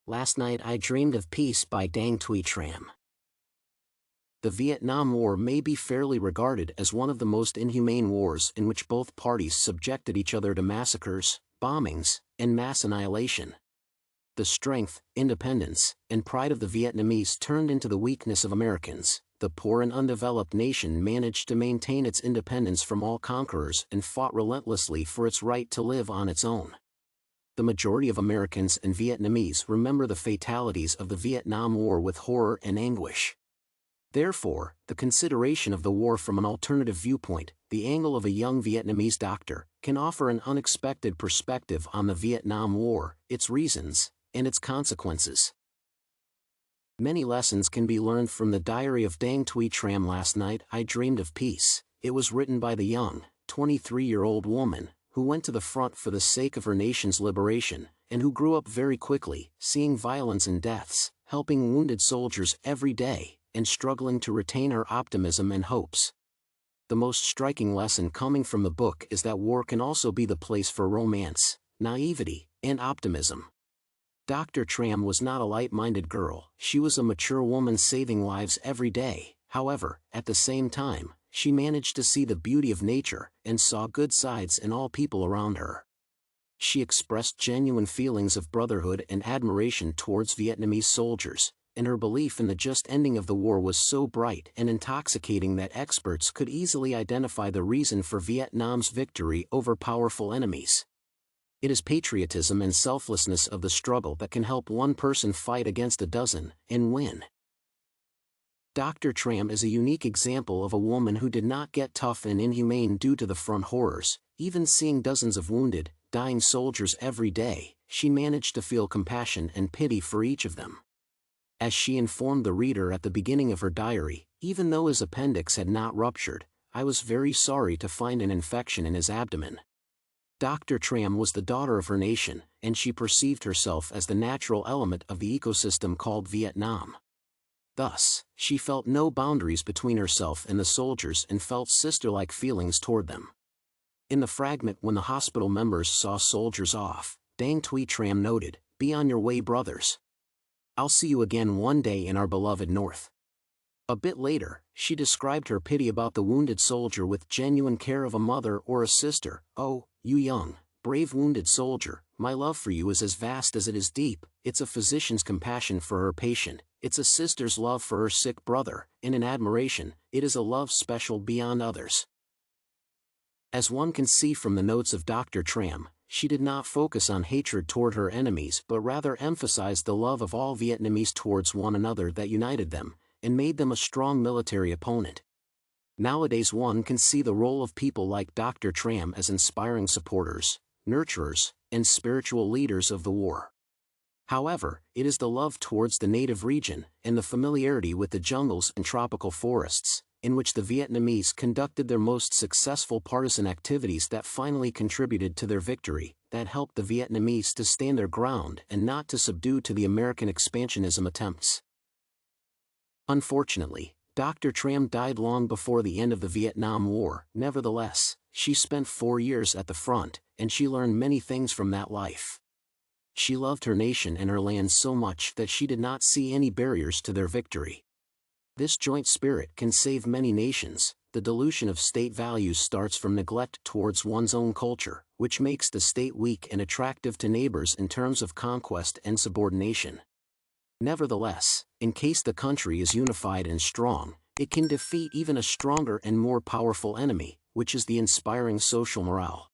Last night I dreamed of peace by Thuy Tram. The Vietnam War may be fairly regarded as one of the most inhumane wars in which both parties subjected each other to massacres, bombings, and mass annihilation. The strength, independence, and pride of the Vietnamese turned into the weakness of Americans. The poor and undeveloped nation managed to maintain its independence from all conquerors and fought relentlessly for its right to live on its own. The majority of Americans and Vietnamese remember the fatalities of the Vietnam War with horror and anguish. Therefore, the consideration of the war from an alternative viewpoint, the angle of a young Vietnamese doctor, can offer an unexpected perspective on the Vietnam War, its reasons, and its consequences. Many lessons can be learned from the diary of Thuy Tram. Last night I dreamed of peace. It was written by the young, 23-year-old woman, who went to the front for the sake of her nation's liberation, and who grew up very quickly, seeing violence and deaths, helping wounded soldiers every day, and struggling to retain her optimism and hopes. The most striking lesson coming from the book is that war can also be the place for romance, naivety, and optimism. Dr. Tram was not a light-minded girl, she was a mature woman saving lives every day. However, at the same time, she managed to see the beauty of nature and saw good sides in all people around her. She expressed genuine feelings of brotherhood and admiration towards Vietnamese soldiers, and her belief in the just ending of the war was so bright and intoxicating that experts could easily identify the reason for Vietnam's victory over powerful enemies. It is patriotism and selflessness of the struggle that can help one person fight against a dozen and win. Dr. Tram is a unique example of a woman who did not get tough and inhumane due to the front horrors. Even seeing dozens of wounded, dying soldiers every day, she managed to feel compassion and pity for each of them. As she informed the reader at the beginning of her diary, even though his appendix had not ruptured, I was very sorry to find an infection in his abdomen. Dr. Tram was the daughter of her nation, and she perceived herself as the natural element of the ecosystem called Vietnam. Thus, she felt no boundaries between herself and the soldiers and felt sister-like feelings toward them. In the fragment when the hospital members saw soldiers off, Thuy Tram noted, "Be on your way, brothers. I'll see you again one day in our beloved North." A bit later, she described her pity about the wounded soldier with genuine care of a mother or a sister. "Oh, you young, brave wounded soldier, my love for you is as vast as it is deep. It's a physician's compassion for her patient, it's a sister's love for her sick brother, and in admiration, it is a love special beyond others." As one can see from the notes of Dr. Tram, she did not focus on hatred toward her enemies but rather emphasized the love of all Vietnamese towards one another that united them, and made them a strong military opponent. Nowadays one can see the role of people like Dr. Tram as inspiring supporters, nurturers, and spiritual leaders of the war. However, it is the love towards the native region, and the familiarity with the jungles and tropical forests, in which the Vietnamese conducted their most successful partisan activities that finally contributed to their victory, that helped the Vietnamese to stand their ground and not to subdue to the American expansionism attempts. Unfortunately, Dr. Tram died long before the end of the Vietnam War. Nevertheless, she spent 4 years at the front, and she learned many things from that life. She loved her nation and her land so much that she did not see any barriers to their victory. This joint spirit can save many nations. The dilution of state values starts from neglect towards one's own culture, which makes the state weak and attractive to neighbors in terms of conquest and subordination. Nevertheless, in case the country is unified and strong, it can defeat even a stronger and more powerful enemy, which is the inspiring social morale.